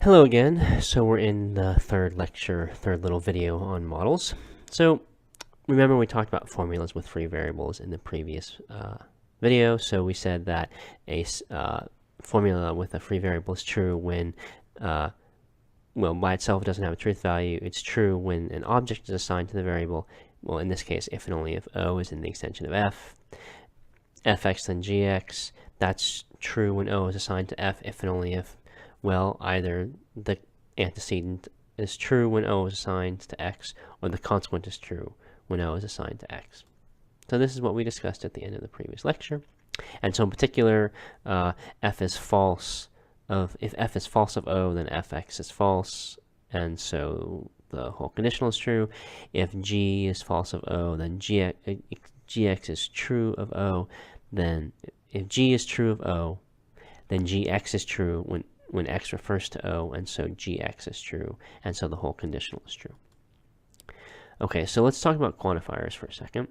Hello again. So we're in the third little video on models. So remember we talked about formulas with free variables in the previous video. So we said that a formula with a free variable is true when, well, by itself it doesn't have a truth value. It's true when an object is assigned to the variable. Well, in this case, if and only if O is in the extension of f, fx then gx. That's true when O is assigned to f if and only if, well, either the antecedent is true when O is assigned to x, or the consequent is true when O is assigned to x. So this is what we discussed at the end of the previous lecture. And so in particular, if f is false of O, then fx is false, and so the whole conditional is true. If g is false of O, then gx is true of O. Then if g is true of O, then gx is true when x refers to O, and so gx is true, and so the whole conditional is true. Okay, so let's talk about quantifiers for a second.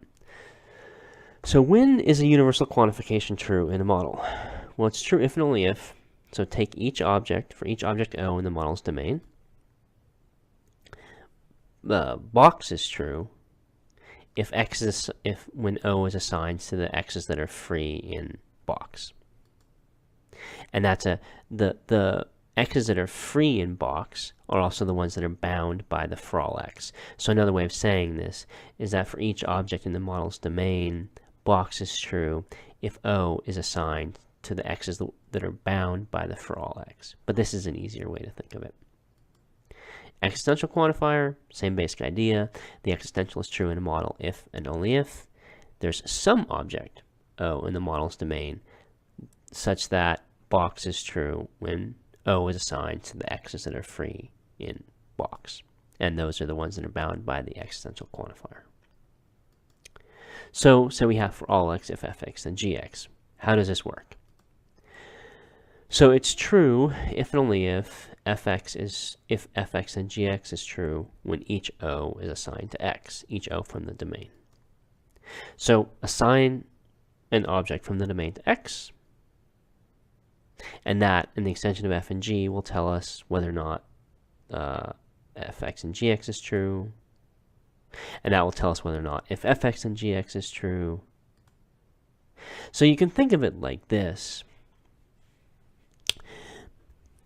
So when is a universal quantification true in a model? Well, it's true if and only if. So take each object, for each object O in the model's domain. Box is true if when O is assigned to the x's that are free in box. And that's the x's that are free in box are also the ones that are bound by the for all x. So another way of saying this is that for each object in the model's domain, box is true if O is assigned to the x's that are bound by the for all x. But this is an easier way to think of it. Existential quantifier, same basic idea. The existential is true in a model if and only if there's some object O in the model's domain such that box is true when O is assigned to the x's that are free in box. And those are the ones that are bound by the existential quantifier. So we have for all x if fx then gx. How does this work? So it's true if and only if fx and gx is true when each O is assigned to x, each O from the domain. So assign an object from the domain to x, and that, in the extension of f and g, will tell us whether or not fx and gx is true. And that will tell us whether or not if fx and gx is true. So you can think of it like this.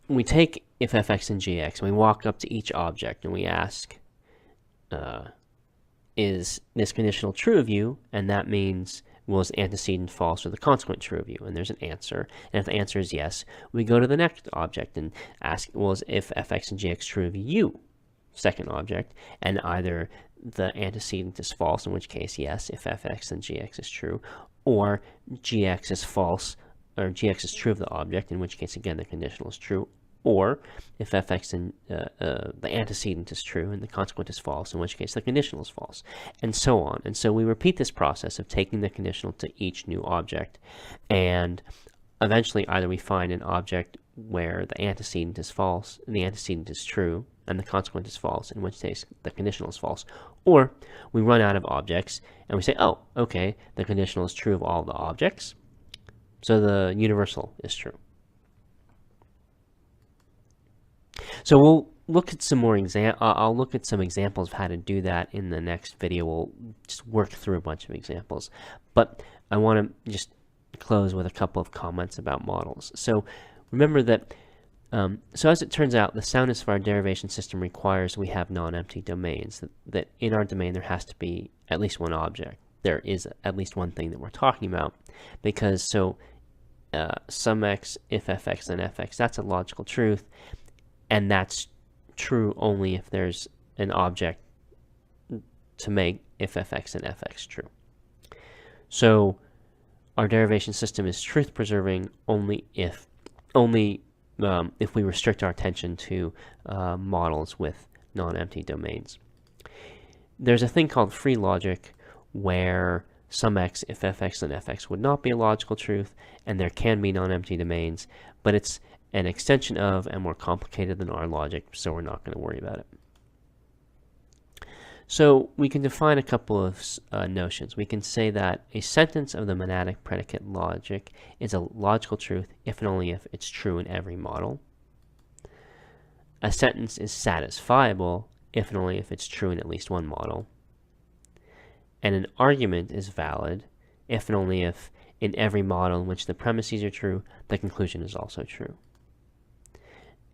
We take if fx and gx, and we walk up to each object, and we ask, is this conditional true of you? And that means, well, is the antecedent false or the consequent true of you? And there's an answer. And if the answer is yes, we go to the next object and ask, well, is if fx and gx true of you? Second object. And either the antecedent is false, in which case, yes, if fx and gx is true, or gx is false, or gx is true of the object, in which case, again, the conditional is true, or if fx and the antecedent is true and the consequent is false, in which case the conditional is false, and so on. And so we repeat this process of taking the conditional to each new object, and eventually either we find an object where the antecedent is false, the antecedent is true, and the consequent is false, in which case the conditional is false, or we run out of objects and we say, oh, okay, the conditional is true of all the objects, so the universal is true. So we'll look at some more I'll look at some examples of how to do that in the next video. We'll just work through a bunch of examples, but I want to just close with a couple of comments about models. So remember that, so as it turns out, the soundness of our derivation system requires we have non-empty domains, that in our domain there has to be at least one object. There is at least one thing that we're talking about, because sum x, if fx, then fx, that's a logical truth, and that's true only if there's an object to make if fx and fx true. So our derivation system is truth preserving only if we restrict our attention to models with non-empty domains. There's a thing called free logic where sum x, if fx, then fx would not be a logical truth, and there can be non-empty domains, but it's an extension of and more complicated than our logic, so we're not going to worry about it. So we can define a couple of notions. We can say that a sentence of the monadic predicate logic is a logical truth if and only if it's true in every model. a sentence is satisfiable if and only if it's true in at least one model. And an argument is valid if and only if in every model in which the premises are true, the conclusion is also true.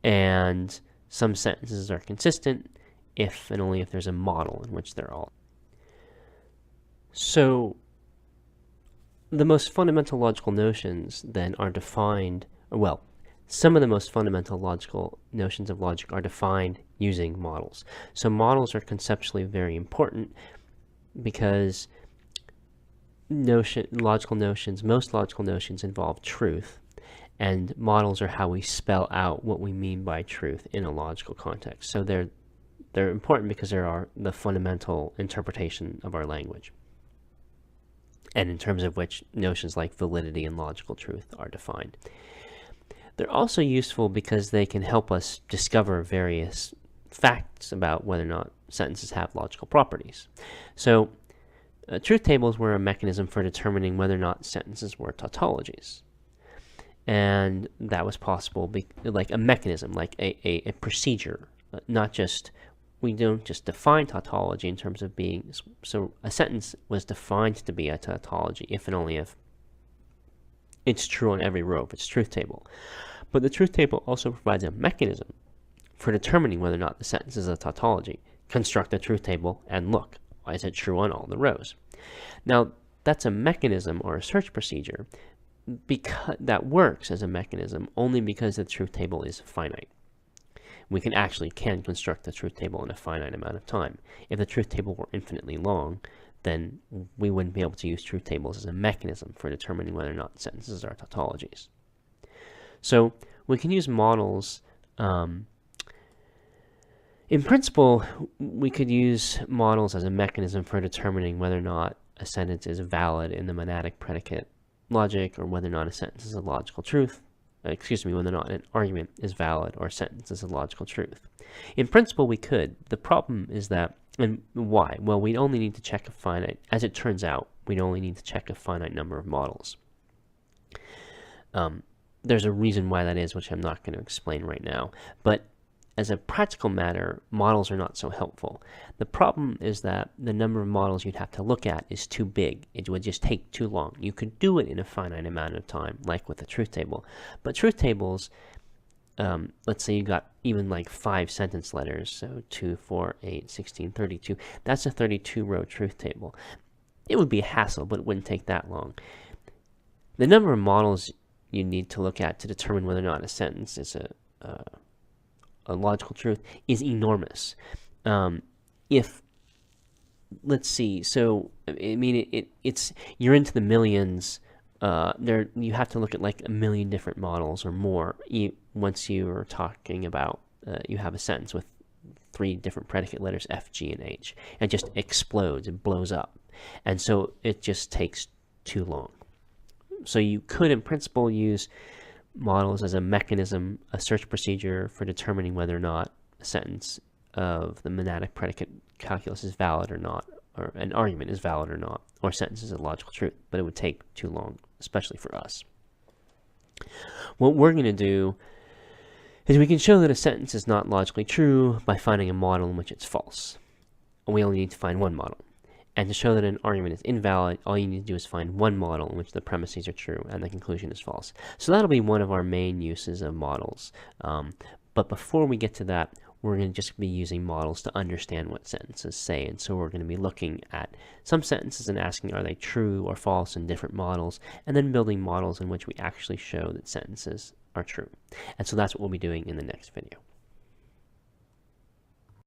And some sentences are consistent if and only if there's a model in which they're all. So the most fundamental logical notions then are defined, well, some of the most fundamental logical notions of logic are defined using models. So models are conceptually very important because most logical notions involve truth, and models are how we spell out what we mean by truth in a logical context. So they're important because they are the fundamental interpretation of our language, and in terms of which notions like validity and logical truth are defined. They're also useful because they can help us discover various facts about whether or not sentences have logical properties. So truth tables were a mechanism for determining whether or not sentences were tautologies. And that was possible, like a mechanism, like a procedure, not just, we don't just define tautology in terms of being, so a sentence was defined to be a tautology if and only if it's true on every row of its truth table. But the truth table also provides a mechanism for determining whether or not the sentence is a tautology. Construct a truth table and look, why is it true on all the rows? Now, that's a mechanism or a search procedure because that works as a mechanism only because the truth table is finite. We can construct the truth table in a finite amount of time. If the truth table were infinitely long, then we wouldn't be able to use truth tables as a mechanism for determining whether or not sentences are tautologies. So we can use models. In principle, we could use models as a mechanism for determining whether or not a sentence is valid in the monadic predicate logic, or whether or not a sentence is a logical truth. Whether or not an argument is valid or a sentence is a logical truth. In principle, we could. The problem is that, and why? Well, we'd only need to check a finite, as it turns out, we'd only need to check a finite number of models. There's a reason why that is, which I'm not going to explain right now. But as a practical matter, models are not so helpful. The problem is that the number of models you'd have to look at is too big. It would just take too long. You could do it in a finite amount of time, like with a truth table. But truth tables, let's say you got even like 5 sentence letters, so 2, 4, 8, 16, 32. That's a 32-row truth table. It would be a hassle, but it wouldn't take that long. The number of models you need to look at to determine whether or not a sentence is a logical truth is enormous. Let's see, so I mean, it's you're into the millions. You have to look at like 1 million different models or more once you are talking about you have a sentence with 3 different predicate letters F, G, and H. It just explodes, it blows up, and so it just takes too long. So you could, in principle, use models as a mechanism, a search procedure for determining whether or not a sentence of the monadic predicate calculus is valid or not, or an argument is valid or not, or a sentence is a logical truth, but it would take too long, especially for us. What we're going to do is we can show that a sentence is not logically true by finding a model in which it's false. And we only need to find one model. And to show that an argument is invalid, all you need to do is find one model in which the premises are true and the conclusion is false. So that'll be one of our main uses of models. But before we get to that, we're going to just be using models to understand what sentences say. And so we're going to be looking at some sentences and asking, are they true or false in different models, and then building models in which we actually show that sentences are true. And so that's what we'll be doing in the next video.